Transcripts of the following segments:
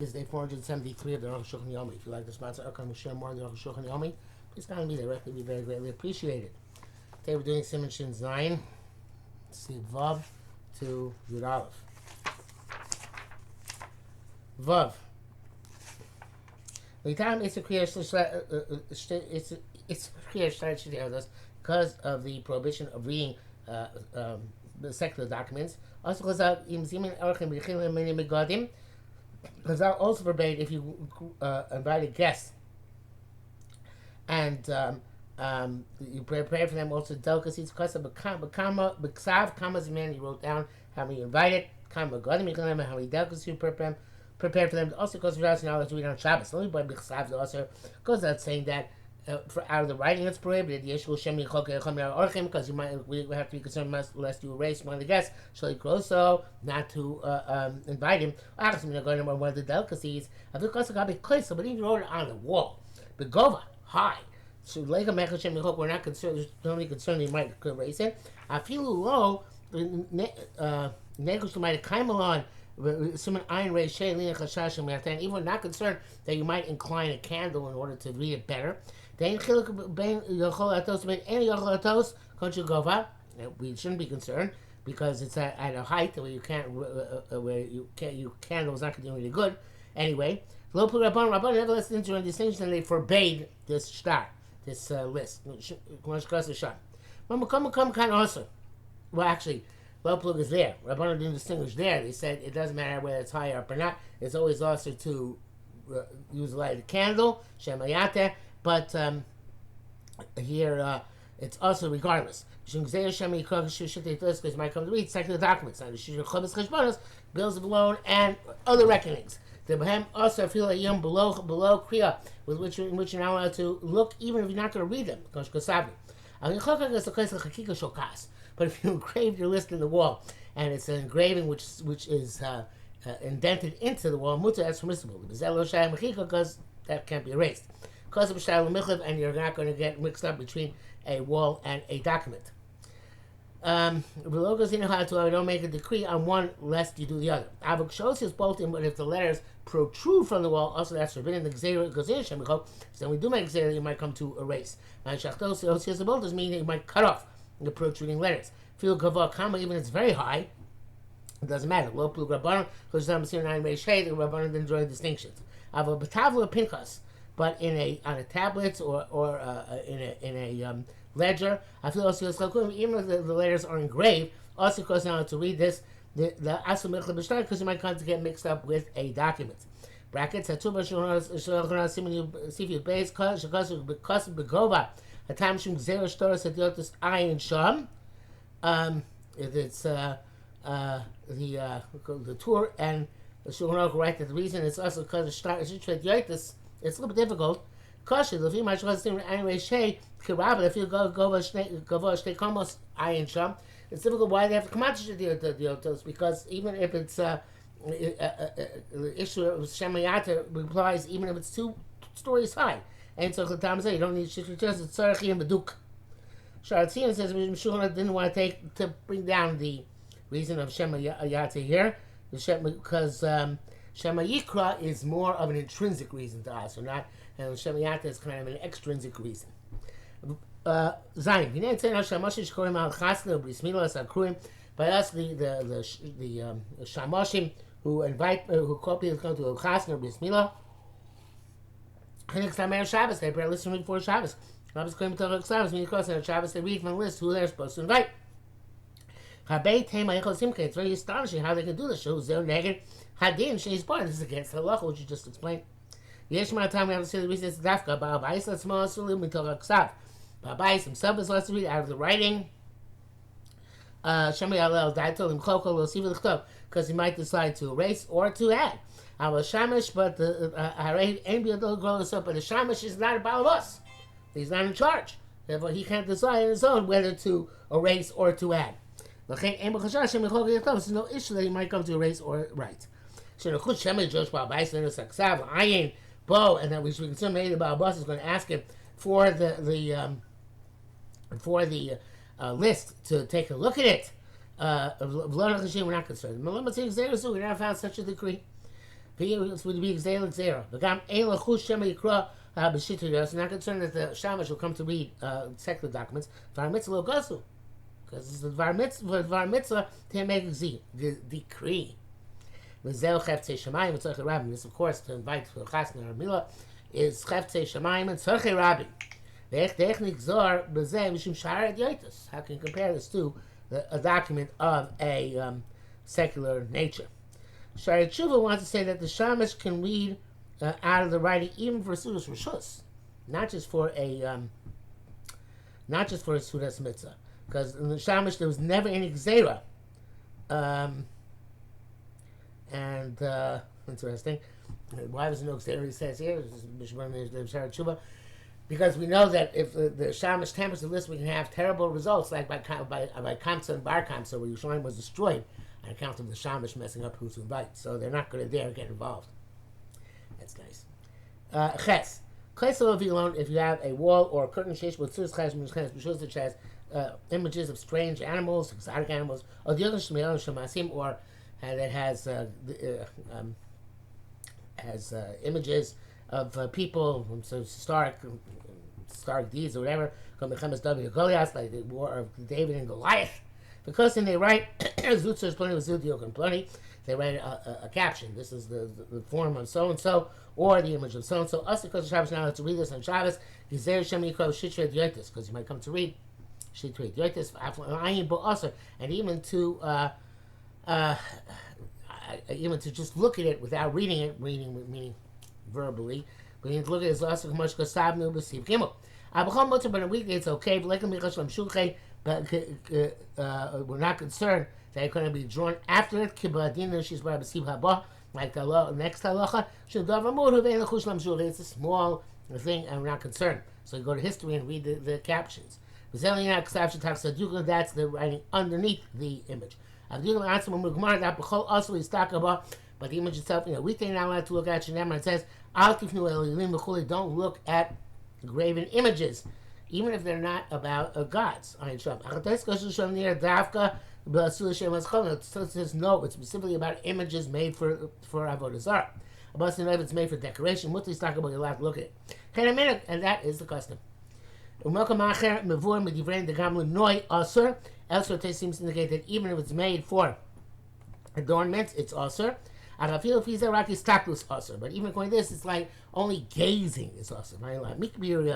is day 473 of the Arukh HaShulchan Yomi. If you like the sponsor, Arukh, we'll share more of the Arukh HaShulchan Yomi. Please contact me directly. It would be very greatly appreciated. Today we're doing Siman Shin Zayin, Siv Vav to Yud Aleph. Vav. It's a clear because of the prohibition of reading the secular documents. Also, Chazal also forbade if you invited guests and you prepare for them also delicacies. Because of Kama's man, you wrote down how many you invited. How many delicacies you prepared for them. Also, because of knowledge to read on Shabbos. Only by B'Chsav also goes out saying that for out of the writing it's prohibited. Because we have to be concerned lest you erase one of the guests. So not to invite him. One of the delicacies. But he wrote it on the wall. Begova, high. So we're not concerned. Only concerned he might erase it. I feel low. Negos might climb along. Even not concerned that you might incline a candle in order to read it better. We shouldn't be concerned because it's at a height where you can't, candle is not going to do really good. Anyway, nevertheless, the distinction they forbade this star, this list. Well, actually, low plug is there. Rabbanan didn't distinguish there. They said it doesn't matter whether it's high up or not. It's always also to use a lighted candle, shemayate. But here it's also regardless. Because it might come to read secular documents, bills of loan, and other reckonings. The Bahem also feel a yom below kriya, with which you're not allowed to look, even if you're not going to read them. But if you engrave your list in the wall, and it's an engraving which is indented into the wall, mutter, that's permissible. Because that can't be erased. And you're not going to get mixed up between a wall and a document. Don't make a decree on one lest you do the other. Avuk shows his bolting, but if the letters protrude from the wall, also that's forbidden. The gzeira goes in Shemichol. So when we do make gzeira, you might come to erase. And shachtos bolters mean that you might cut off the protruding letters. Feel gavah kama, even if it's very high, it doesn't matter. Low plug rabbanon, because the rabbanon didn't draw distinctions. Avuk betavla pinchas. But on a tablet or in a ledger, I feel also even if the letters are engraved, also because now to read this, the because you might come to get mixed up with a document. Brackets because begova hatam shum gzera shtoras adiotus ayin sham. If it's the tour and the Shulchan Aruch write that the reason is also because of shtar it's a little bit difficult. Cautious, if you might trust him anyway, if you go almost iron sham, it's difficult why they have to come out to the Otos, because even if it's the issue of Shemayata replies, even if it's 2 stories high. And so the time say you don't need just it's Tzarachi and Baduk. Sharatzian says Shulchan didn't want to bring down the reason of Shemayata here, because Shema Yikra is more of an intrinsic reason to us, or not, and Shema Yata is kind of an extrinsic reason. Zayin. By us, the Shamashim who call people to come to a Chasna or Bris Milah. Next time on Shabbos, they better listen before Shabbos. Shabbos claim to Shabbos, meaning of on Shabbos they read from the list who they're supposed to invite. It's very astonishing how they can do this. Shows their negative. Hadin she's born. This is against the law, which you just explained. Yesh amount of time we have to say the reason it's dafka. Ba'abais let's small sulim we talk ksav. Ba'abais himself is less to read out of the writing. Shemay alel died told him chokol will see the chtov because he might decide to erase or to add. I was shamish, but the harei ain't be able to grow this up. But the shamish is not about us. He's not in charge. Therefore, he can't decide on his own whether to erase or to add. There's no issue that he might come to erase or write. And then we should consider maybe the Baal is going to ask him for the list to take a look at it. We're not concerned. We never found such a decree. This would be Xera Xera. The Gam Ein Lachush Shema Yikra B'Shittu Yos. Not concerned that the Shamash will come to read secular documents. Var Mitzvah Lo Gasu. Because it's the Var Mitzvah to make a decree. V'Zeu Cheftei Shemayim Tzorchei Rabbim. This, of course, to invite to Chasna or Mila is Cheftei Shemayim and Tzorchei Rabbim. Ve'ech Nigzor B'Zeh Mishum Sha'ar Yotis. How can you compare this to a document of a secular nature? Shari Tshuva wants to say that the Shamash can read out of the writing even for Sudas Rishus, not just for a Sudas Mitzvah, because in the Shamash there was never any Xera. Interesting. Why was there no Xera? He says here, Shari Tshuva, because we know that if the Shamash tampers the list, we can have terrible results, like by Kamsa and Bar Kamsa, where Yerushalayim was destroyed on account of the Shamash messing up who to invite. So they're not going to dare get involved. That's nice. Ches. If you have a wall or a curtain shesh with such as images of strange animals, exotic animals, or the other shemasim, or that has images of people, so historic deeds or whatever, like the war of David and Goliath. Because then they write, Zutzer is plenty with Zudiok and plenty, they write a caption. This is the form of so-and-so, or the image of so-and-so. Us, because Shabbos now to read this on Shabbos, because you might come to read Shitret Yotis, and even to just look at it without reading it, meaning verbally, but you need to look at it as also much because Sabnu B'Siv Gimel. But a weekday it's okay, but we're not concerned that it's going to be drawn after it. Like the next halacha, it's a small thing, and we're not concerned. So you go to history and read the captions. That's the writing underneath the image. But the image itself, weekday not allowed to look at Shemar. It says, don't look at graven images, even if they're not about gods. It says no, it's specifically about images made for Avodah Zarah. If it's made for decoration, you're allowed to look at it. And that is the custom. Elsewhere seems to indicate that even if it's made for adornment, it's also. But even according to this, it's like only gazing is also.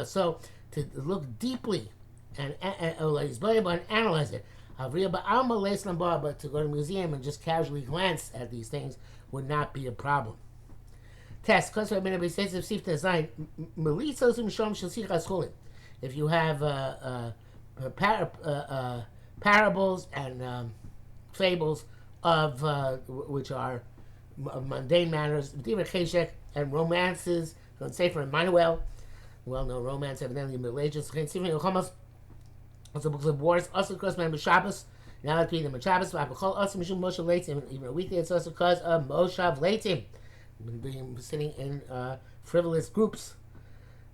So to look deeply and analyze it. But to go to a museum and just casually glance at these things would not be a problem. Test. If you have parables and fables of which are mundane matters, and romances, from Sefer Emmanuel, well-known romance, evidently in the Middle Ages. Also books of wars, also of course, man, Shabbos. Now let's read them on Shabbos. Also Mishum Moshe Leitim, even a weekday. It's also because of Moshav Leitim, sitting in frivolous groups.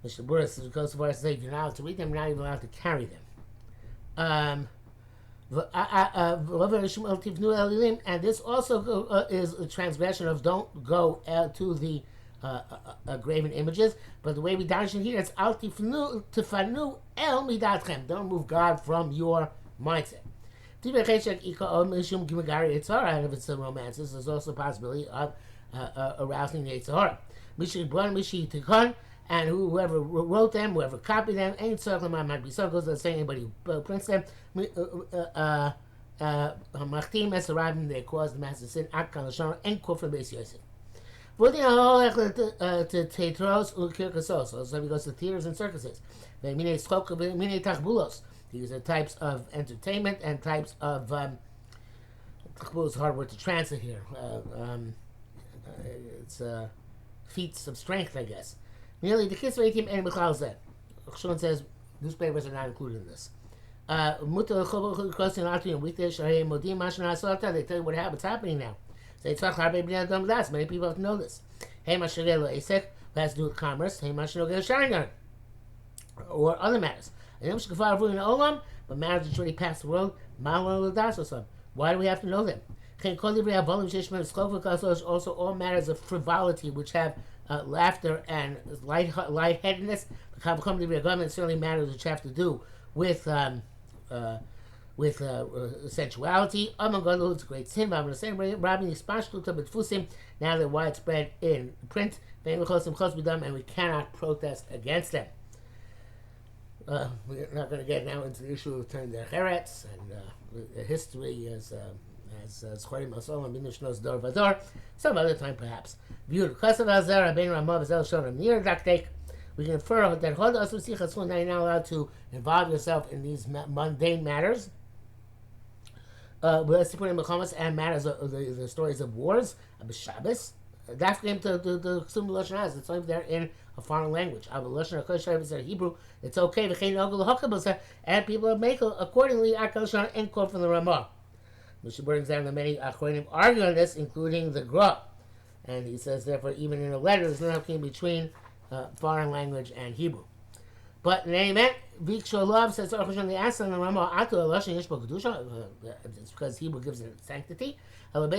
Which the Buddhist goes so far as to say, if you're not allowed to read them, you're not even allowed to carry them. And this also is a transgression of don't go to the graven images, but the way we darshan here, it's al tifanu el midatchem. Don't move God from your mindset. And if it's a romance, there's also a possibility of arousing the Yitzhahara. And whoever wrote them, whoever copied them, ain't circling my might be circles, let's say anybody who prints them, Machtim es arriving, they caused the massive sin, Akkan Lashon, and Kufr Beis Yosef. To Tetros Ukirkasos, so he goes to theaters and circuses. These are types of entertainment and types of, Tachbul is a hard word to translate here. It's feats of strength, I guess. Nearly the kiss rating and Michal Zeh. Shulchan says newspapers are not included in this. They tell you what's happening now. Many people have to know this. Who has to do with commerce, or other matters. But matters which already passed the world, why do we have to know them? Also, all matters of frivolity which have laughter and lightheadedness. Certainly matters which have to do with sensuality. It's a great sin. Now they're widespread in print, and we cannot protest against them. We're not going to get now into the issue of turning their heretz and the history as Schorim Masom and Minush knows Dor Vador. Some other time, perhaps. We can infer that now you're not allowed to involve yourself in these mundane matters. And matters of the stories of wars, of Shabbos. That's came to the Ksum Lashon Haz. It's only there in a foreign language. Hebrew, it's okay. And people make accordingly and quote from the Ramah. Mr. brings down the many Achronim argue on this, including the Gra. And he says, therefore, even in a letter, there's no talking between foreign language and Hebrew. But in any event, Viksholav says, Arukh HaShulchan, the answer in the Ramah, it's because Hebrew gives it sanctity. Even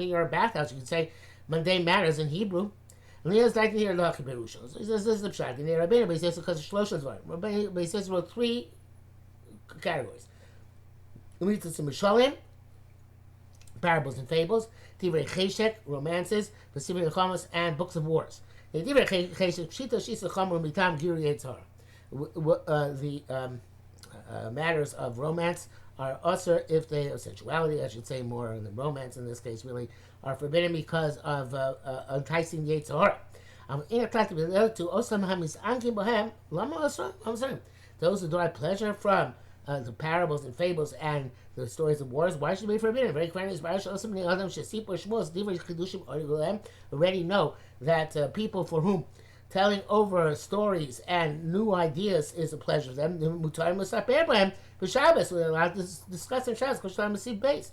your bathhouse, you can say mundane matters in Hebrew. And he has like to hear the Hakiberusha. So he says, this is the Pshat. And Rabbeinu, he says, because of Shlosha Dvarim. Rabbeinu, he says, wrote three categories. Parables and fables, Divrei Cheshek, romances, V'sivri Nechamas, and books of wars. The matters of romance are usher if they are sexuality, I should say more than romance in this case, really, are forbidden because of enticing Yetzer Hara. Those who derive pleasure from the parables and fables and the stories of wars, why should they be forbidden? Very clearly, already know that people for whom telling over stories and new ideas is a pleasure to them, we're allowed to discuss on Shabbos because time receive base.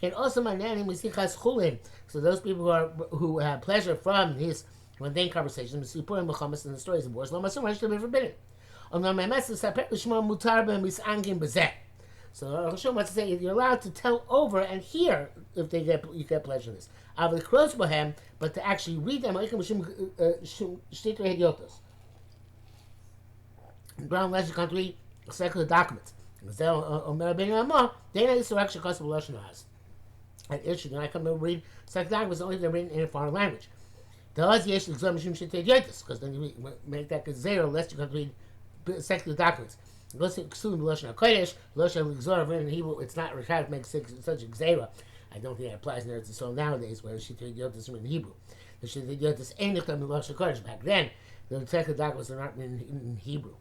And also, so those people who have pleasure from these mundane conversations, and the stories of wars, why should they be forbidden? So Arukh HaShulchan wants to say you're allowed to tell over and hear if you get pleasure in this. But to actually read them, Brown Lexicon 3, secular documents. An issue, when I come to read secular documents, only if they're written in a foreign language. Because then you make that zero, lest you can read secular documents. It's not required to make such a gzera. I don't think it applies in Eretz Yisrael nowadays, where Shitei Yotis is written in Hebrew. The Shitei Yotis ain't in Lashon Kodesh. Back then, the secular documents are not written in Hebrew.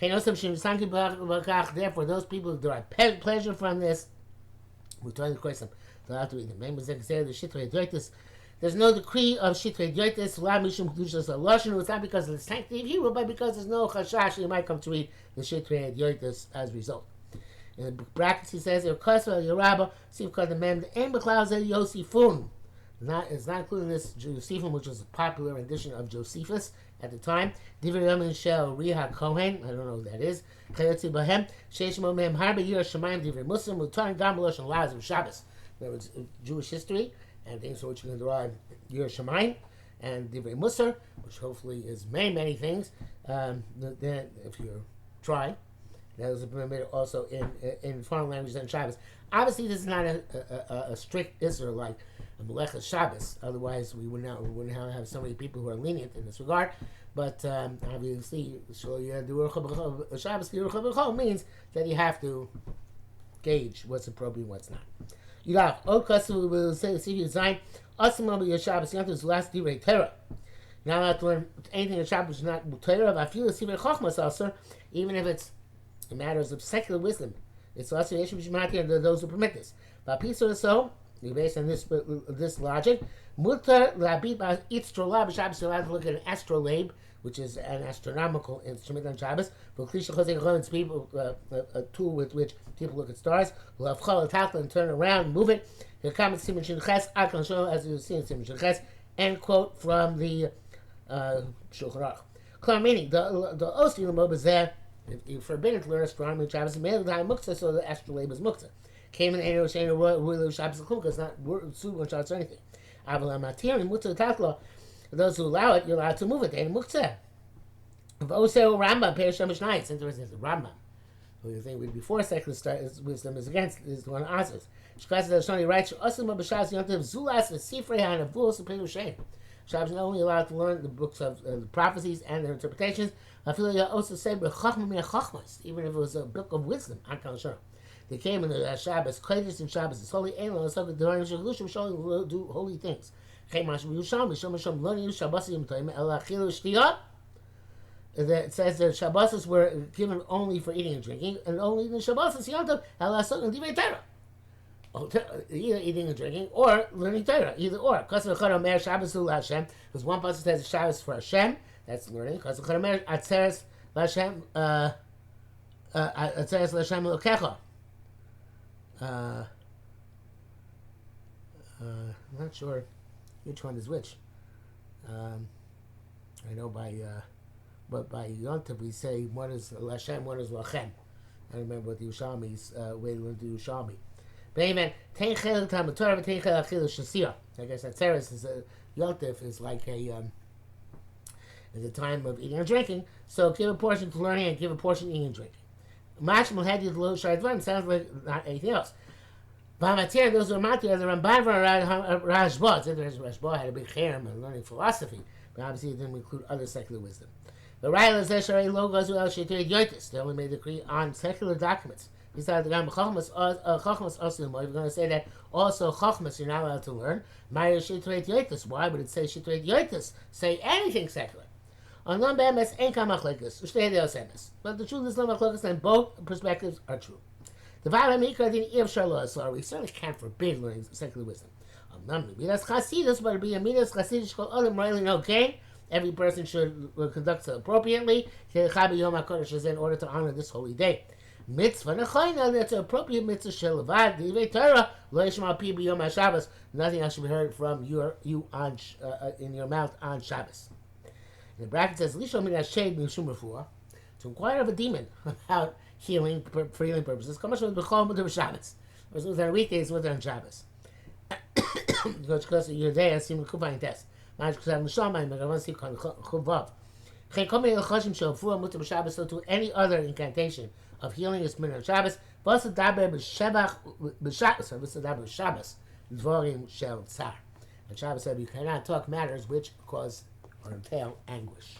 Therefore, those people who derive pleasure from this, we're trying to question them. They'll have to read them. There's no decree of Shitrei Yotis, La Mishum Kedushas Lashon. It's not because of the sanctity of Hebrew, but because there's no chashash you might come to read the Shitrei Yotis as a result. In the brackets, he says, "Yerkasa Yerabba Sivka the Mem the Ein B'Klaus Yosifun." It's not including this Josephus, which was a popular rendition of Josephus at the time. Divrei Yamin Shel Riha Kohen. I don't know who that is. Chayotzi Bahem Sheish Mo Mem Harbe Yir Shemayim Divrei Muslim Mutar Gam B'Lashon Laz of Shabbos. That was Jewish history and things from which you can derive Yir Shemayim and Divrei Musar, which hopefully is many things. Then, if you try. That was permitted also in foreign languages and Shabbos. Obviously, this is not a strict Isser like a Melechas Shabbos. Otherwise, we wouldn't have so many people who are lenient in this regard. But obviously, Shabbos means that you have to gauge what's appropriate and what's not. You have Old Custom will say the Sivi design. Asimam your Shabbos Yantus last Divrei Torah. Now, not to learn anything in Shabbos is not Torah. I feel the Sivi Chochmas also, even if it's matters of secular wisdom. It's also an issue between those who permit this. But piece or so, based on this logic, mutar labib itztrolab Shabbos. You're allowed to look at an astrolabe, which is an astronomical instrument on Shabbos. It's people a tool with which people look at stars. And turn around, and move it. As you see in Simon Shulches. End quote from the Shulchan Aruch. Meaning the Osti Lamobazeh. If you're forbidden to learn astronomy in Shabbos, so the astrolabe is muktzah. Came in Eno Shane Royal Shabbos Klum, it's not sued one shots or anything. Aval Matirim, Mutter Tatla. Those who allow it, you're allowed to move it. They Muktzeh. Voseo Rambam, Perisham Mishnai. It's interesting. The Rambam, who you think would be before secular wisdom, is against, is the one who answers. Shkaz the Shani writes, Osama B'Shaz Yontiv Zulas Sifrei HaNavul Supreme Shem. Shabbos is not only allowed to learn the books of the prophecies and their interpretations, even if it was a book of wisdom. They came in the Shabbos, Kodesh and Shabbos is holy, do holy things. It says that Shabbos were given only for eating and drinking, and only the Shabbos Yontav either eating and drinking or learning Torah, either or. Because one person says Shabbos for Hashem, that's learning. Because Atzeres Lashem Atzeres Lashem Lokecha. I'm not sure which one is which. I know but by Yontav we say one is Lashem, one is Lachem. I remember what the Yerushalmi's way to learn the Yerushalmi. But amen. I guess Atzeres is Yontif is like a is a time of eating and drinking. So give a portion to learning and give a portion to eating and drinking. Mashmal had you low sounds like not anything else. Vamatir, those who are matir, the Ramban Rashba. Rashba had a big harem on learning philosophy, but obviously it didn't include other secular wisdom. The Rayla Zesharei logos who Yotis. They only made the decree on secular documents. Besides the Chachmas Osim, we're going to say that also Chachmas you're not allowed to learn. Why would it say Shitret Yotis? Say anything secular. On non be'emes ein kamachlekes. Ushtei deos emes. But the truth is no machlekes, and both perspectives are true. The Vayla Mikra din Iv Sharlo Asar. We certainly can't forbid learning secular wisdom. Midas Chasidus, but be a Midas Chasidish called Olam Rayli no gain. Every person should conduct appropriately in order to honor this holy day. Mitzvah nechoina, that's an appropriate mitzvah shelevad divrei Torah lo yishma pi b'yom haShabbos. Nothing else should be heard from you on in your mouth on Shabbos. In the bracket says lisho min hashed mishum refuah, to inquire of a demon about healing for healing purposes. Kamash b'chol mutar b'Shabbos. Whether on weekdays, whether on Shabbos. Because your day has seen kuvayin test. So to any other incantation of healing is min on Shabbos. On Shabbos said you cannot talk matters which cause or entail anguish.